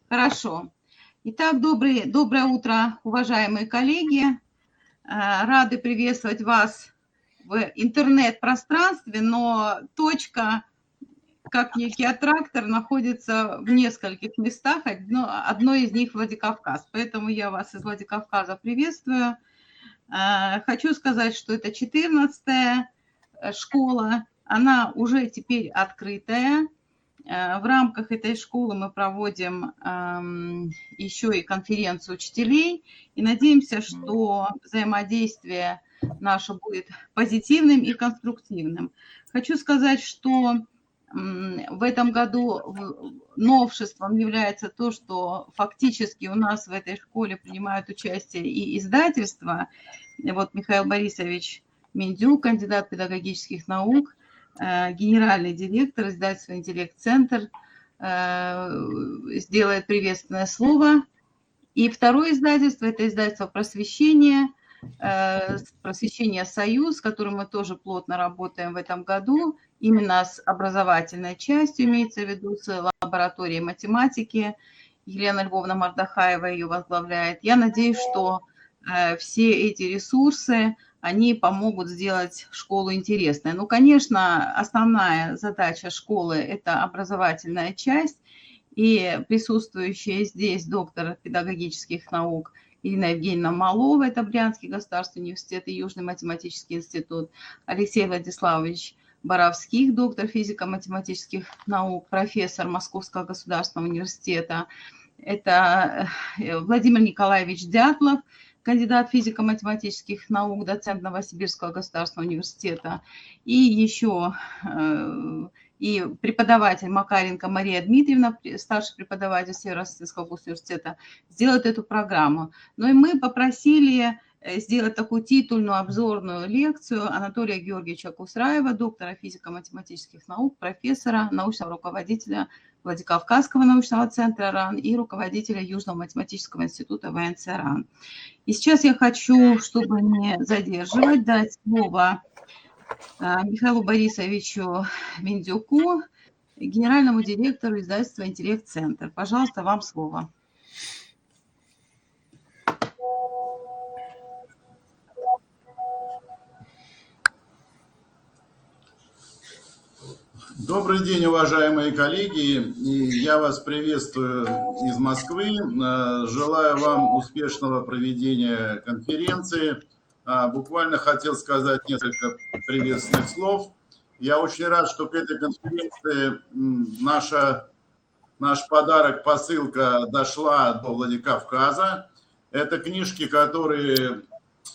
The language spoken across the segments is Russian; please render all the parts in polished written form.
Хорошо. Итак, доброе утро, уважаемые коллеги. Рады приветствовать вас в интернет-пространстве, но точка, как некий аттрактор, находится в нескольких местах. Одно из них Владикавказ. Поэтому я вас из Владикавказа приветствую. Хочу сказать, что это 14-я школа. Она уже теперь открытая. В рамках этой школы мы проводим еще и конференцию учителей и надеемся, что взаимодействие наше будет позитивным и конструктивным. Хочу сказать, что в этом году новшеством является то, что фактически у нас в этой школе принимают участие и издательства. Вот Михаил Борисович Миндюк, кандидат педагогических наук, генеральный директор издательства «Интеллект-центр» сделает приветственное слово. И второе издательство – это издательство «Просвещение», «Просвещение Союз», с которым мы тоже плотно работаем в этом году, именно с образовательной частью, имеется в виду с лабораторией математики. Елена Львовна Мардахаева ее возглавляет. Я надеюсь, что все эти ресурсы, они помогут сделать школу интересной. Ну, конечно, основная задача школы – это образовательная часть, и присутствующая здесь доктор педагогических наук Ирина Евгеньевна Малова, это Брянский государственный университет и Южный математический институт, Алексей Владиславович Боровских, доктор физико-математических наук, профессор Московского государственного университета, это Владимир Николаевич Дятлов, кандидат физико-математических наук, доцент Новосибирского государственного университета, и еще и преподаватель Макаренко Мария Дмитриевна, старший преподаватель Северо-Российского госуниверситета, сделает эту программу. Ну и мы попросили сделать такую титульную обзорную лекцию Анатолия Георгиевича Кусраева, доктора физико-математических наук, профессора, научного руководителя Владикавказского научного центра РАН и руководителя Южного математического института ВНЦ РАН. И сейчас я хочу, чтобы не задерживать, дать слово Михаилу Борисовичу Миндюку, генеральному директору издательства «Интеллект-центр». Пожалуйста, вам слово. Добрый день, уважаемые коллеги. Я вас приветствую из Москвы. Желаю вам успешного проведения конференции. Буквально хотел сказать несколько приветственных слов. Я очень рад, что к этой конференции наш подарок, посылка дошла до Владикавказа. Это книжки, которые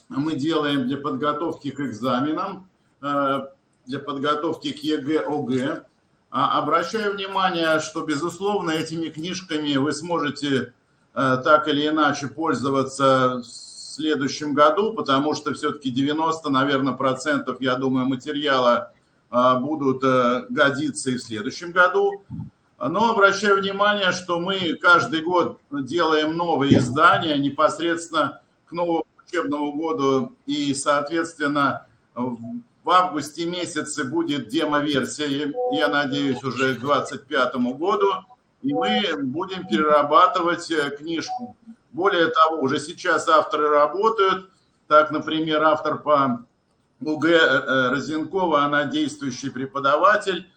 мы делаем для подготовки к экзаменам, для подготовки к ЕГЭ, ОГЭ. Обращаю внимание, что, безусловно, этими книжками вы сможете так или иначе пользоваться в следующем году, потому что все-таки 90, наверное, процентов, я думаю, материала будут годиться и в следующем году. Но обращаю внимание, что мы каждый год делаем новые издания непосредственно к новому учебному году, и, соответственно, в августе месяце будет демо-версия, я надеюсь, уже к 2025 году, и мы будем перерабатывать книжку. Более того, уже сейчас авторы работают. Так, например, автор по УГ Розенкова, она действующий преподаватель,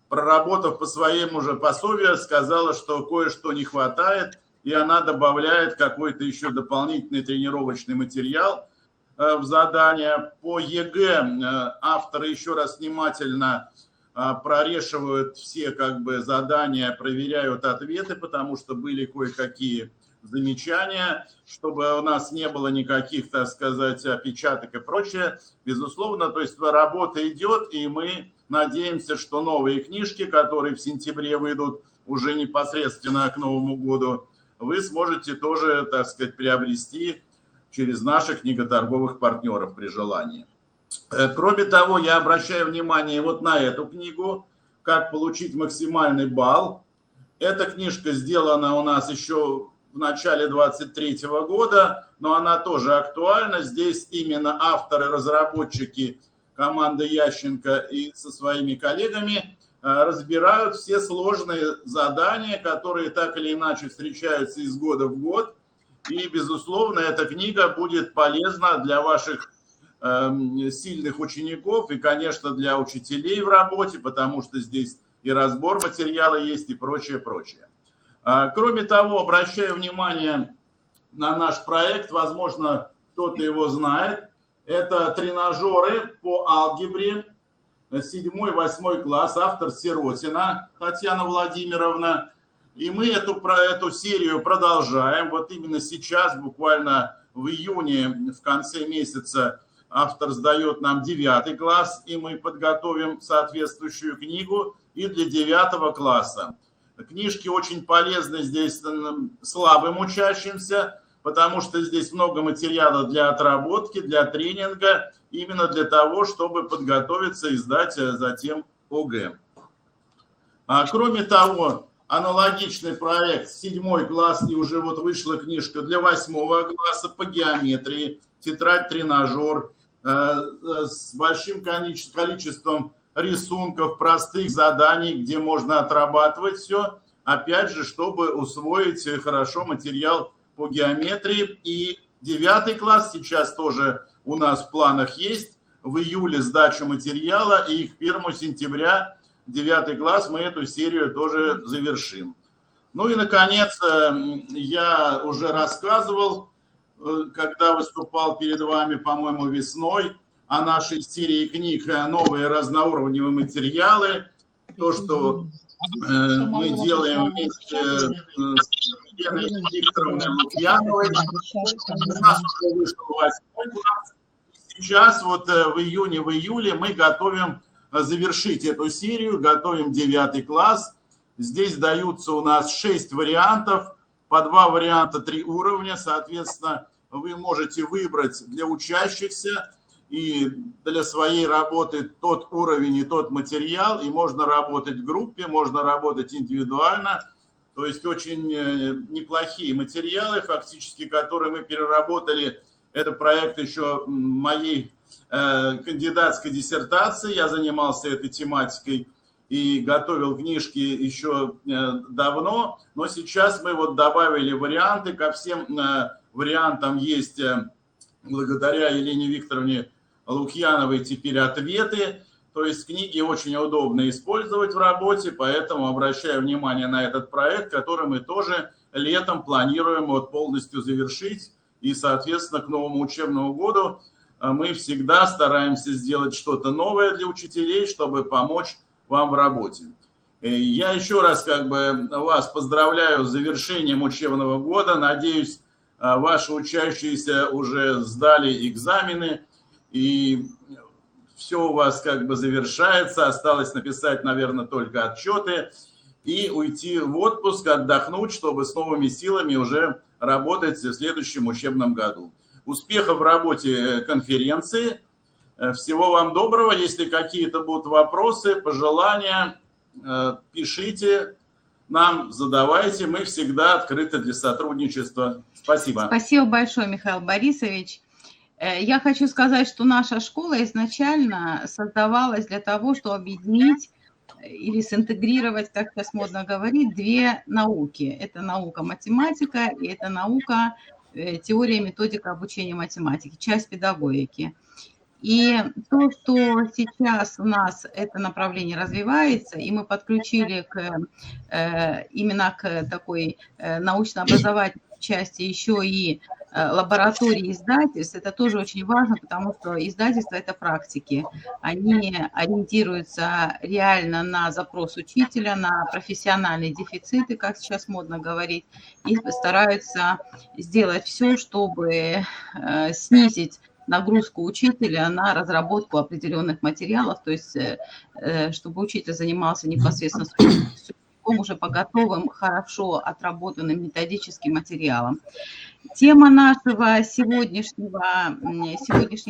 проработав по своему же пособию, сказала, что кое-что не хватает, и она добавляет какой-то еще дополнительный тренировочный материал в задание. По ЕГЭ авторы еще раз внимательно прорешивают все задания, проверяют ответы, потому что были кое-какие замечания, чтобы у нас не было никаких, так сказать, опечаток и прочее. Безусловно, то есть работа идет, и мы надеемся, что новые книжки, которые в сентябре выйдут уже непосредственно к Новому году, вы сможете тоже, так сказать, приобрести через наших книготорговых партнеров при желании. Кроме того, я обращаю внимание вот на эту книгу «Как получить максимальный балл». Эта книжка сделана у нас еще в начале 2023 года, но она тоже актуальна. Здесь именно авторы, разработчики, команда Ященко и со своими коллегами разбирают все сложные задания, которые так или иначе встречаются из года в год. И, безусловно, эта книга будет полезна для ваших сильных учеников и, конечно, для учителей в работе, потому что здесь и разбор материала есть, и прочее, прочее. Кроме того, обращаю внимание на наш проект, возможно, кто-то его знает. Это тренажеры по алгебре, 7-8 класс, автор Сиротина Татьяна Владимировна. И мы эту серию продолжаем. Вот именно сейчас, буквально в июне, в конце месяца, автор сдает нам 9 класс, и мы подготовим соответствующую книгу и для 9 класса. Книжки очень полезны здесь слабым учащимся, потому что здесь много материала для отработки, для тренинга, именно для того, чтобы подготовиться и сдать затем ОГЭ. Кроме того, аналогичный проект 7 класс, и уже вот вышла книжка для 8 класса по геометрии, тетрадь-тренажер с большим количеством рисунков, простых заданий, где можно отрабатывать все, опять же, чтобы усвоить хорошо материал по геометрии. И 9 класс сейчас тоже у нас в планах есть, в июле сдача материала, и к 1 сентября 9 класс мы эту серию тоже завершим. Ну и, наконец, я уже рассказывал, когда выступал перед вами, по-моему, весной, о нашей серии книг «Новые разноуровневые материалы». То, что мы делаем вместе с Еленой Викторовной Лукьяновой. У нас уже вышел 8 класс. Сейчас вот в июне-июле мы готовим завершить эту серию, готовим 9 класс. Здесь даются у нас 6 вариантов, по 2 варианта 3 уровня. Соответственно, вы можете выбрать для учащихся и для своей работы тот уровень и тот материал. И можно работать в группе, можно работать индивидуально. То есть очень неплохие материалы, фактически, которые мы переработали. Это проект еще моей кандидатской диссертации. Я занимался этой тематикой и готовил книжки еще давно. Но сейчас мы вот добавили варианты. Ко всем вариантам есть, благодаря Елене Викторовне Лукьяновой, теперь ответы. То есть книги очень удобно использовать в работе, поэтому обращаю внимание на этот проект, который мы тоже летом планируем вот полностью завершить. И, соответственно, к новому учебному году мы всегда стараемся сделать что-то новое для учителей, чтобы помочь вам в работе. Я еще раз вас поздравляю с завершением учебного года. Надеюсь, ваши учащиеся уже сдали экзамены, и все у вас завершается. Осталось написать, наверное, только отчеты и уйти в отпуск, отдохнуть, чтобы с новыми силами уже работать в следующем учебном году. Успехов в работе конференции. Всего вам доброго. Если какие-то будут вопросы, пожелания, пишите нам, задавайте. Мы всегда открыты для сотрудничества. Спасибо. Спасибо большое, Михаил Борисович. Я хочу сказать, что наша школа изначально создавалась для того, чтобы объединить или синтегрировать, как сейчас модно говорить, 2 науки. Это наука математика и это наука теория и методика обучения математике, часть педагогики. И то, что сейчас у нас это направление развивается, и мы подключили именно к такой научно-образовательной части еще и лаборатории издательств, это тоже очень важно, потому что издательства – это практики. Они ориентируются реально на запрос учителя, на профессиональные дефициты, как сейчас модно говорить, и стараются сделать все, чтобы снизить нагрузку учителя на разработку определенных материалов, то есть чтобы учитель занимался непосредственно с учеником уже по готовым, хорошо отработанным методическим материалам. Тема нашей сегодняшней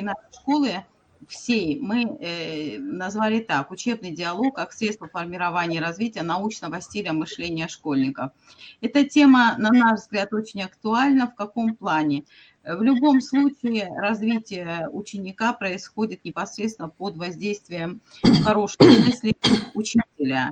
нашей школы всей мы назвали так: учебный диалог как средство формирования и развития научного стиля мышления школьников. Эта тема, на наш взгляд, очень актуальна. В каком плане? В любом случае развитие ученика происходит непосредственно под воздействием хорошей мысли учителя. учителя.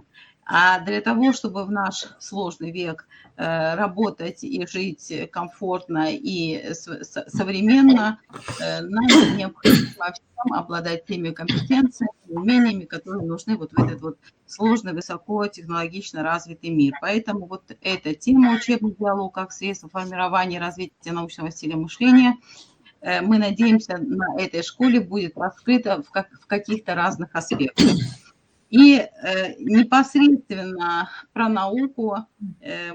А для того, чтобы в наш сложный век работать и жить комфортно и современно, нам необходимо всем обладать теми компетенциями, умениями, которые нужны вот в этот вот сложный, высокотехнологично развитый мир. Поэтому вот эта тема учебный диалог как средство формирования и развития научного стиля мышления, мы надеемся, на этой школе будет раскрыта в каких-то разных аспектах. И непосредственно про науку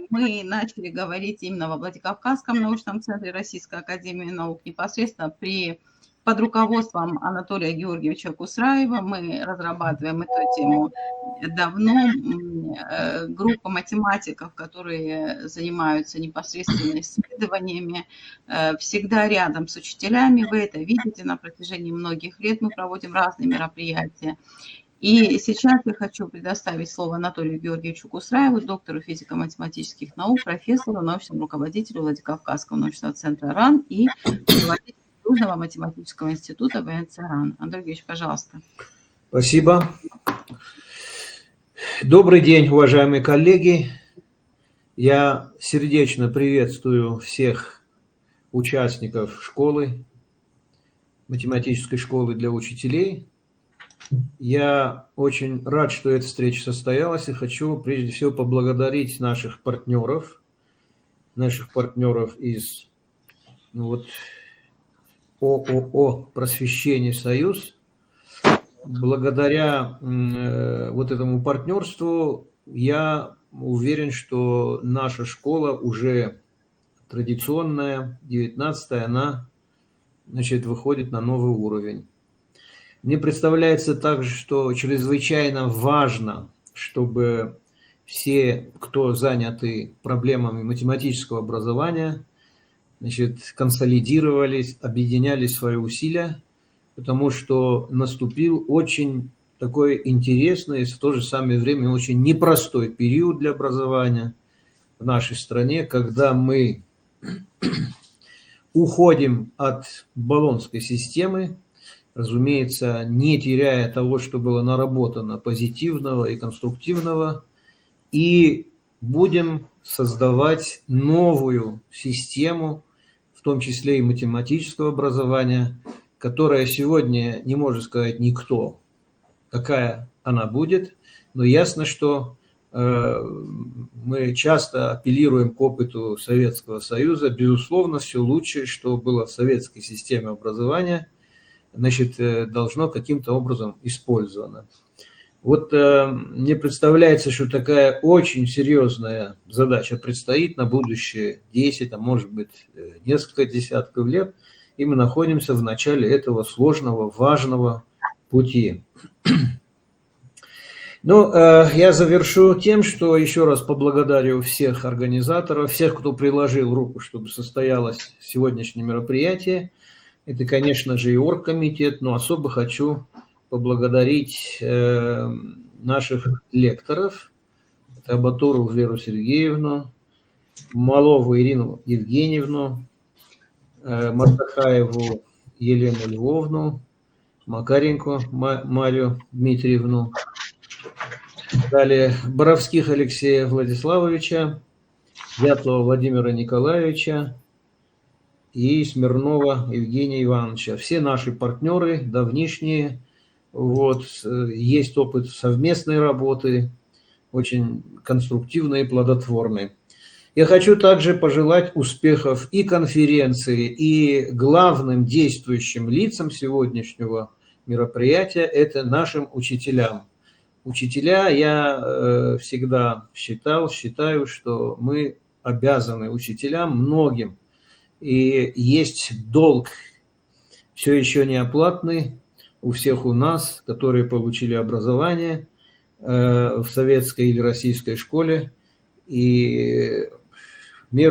мы начали говорить именно во Владикавказском научном центре Российской академии наук, непосредственно под руководством Анатолия Георгиевича Кусраева. Мы разрабатываем эту тему давно. Группа математиков, которые занимаются непосредственно исследованиями, всегда рядом с учителями. Вы это видите на протяжении многих лет. Мы проводим разные мероприятия. И сейчас я хочу предоставить слово Анатолию Георгиевичу Кусраеву, доктору физико-математических наук, профессору, научному руководителю Владикавказского научного центра РАН и руководителю Южного математического института ВНЦ РАН. Анатолий Георгиевич, пожалуйста. Спасибо. Добрый день, уважаемые коллеги. Я сердечно приветствую всех участников школы, математической школы для учителей. Я очень рад, что эта встреча состоялась, и хочу прежде всего поблагодарить наших партнеров из ООО «Просвещение Союз». Благодаря вот этому партнерству я уверен, что наша школа уже традиционная, 19-я, она, выходит на новый уровень. Мне представляется также, что чрезвычайно важно, чтобы все, кто заняты проблемами математического образования, консолидировались, объединяли свои усилия, потому что наступил очень такой интересный и в то же самое время очень непростой период для образования в нашей стране, когда мы уходим от Болонской системы, разумеется, не теряя того, что было наработано позитивного и конструктивного, и будем создавать новую систему, в том числе и математического образования, которая сегодня не может сказать никто, какая она будет, но ясно, что мы часто апеллируем к опыту Советского Союза. Безусловно, все лучшее, что было в советской системе образования, должно каким-то образом использовано. Вот мне представляется, что такая очень серьезная задача предстоит на будущее 10, а может быть несколько десятков лет, и мы находимся в начале этого сложного, важного пути. Я завершу тем, что еще раз поблагодарю всех организаторов, всех, кто приложил руку, чтобы состоялось сегодняшнее мероприятие. Это, конечно же, и оргкомитет, но особо хочу поблагодарить наших лекторов, Абатурову Веру Сергеевну, Малову Ирину Евгеньевну, Мартахаеву Елену Львовну, Макаренко Марию Дмитриевну, далее Боровских Алексея Владиславовича, Дятлова Владимира Николаевича и Смирнова Евгения Ивановича. Все наши партнеры давнишние, есть опыт совместной работы, очень конструктивной и плодотворной. Я хочу также пожелать успехов и конференции, и главным действующим лицам сегодняшнего мероприятия – это нашим учителям. Учителя, я всегда считаю, что мы обязаны учителям многим. И есть долг, все еще неоплатный, у всех у нас, которые получили образование в советской или российской школе. И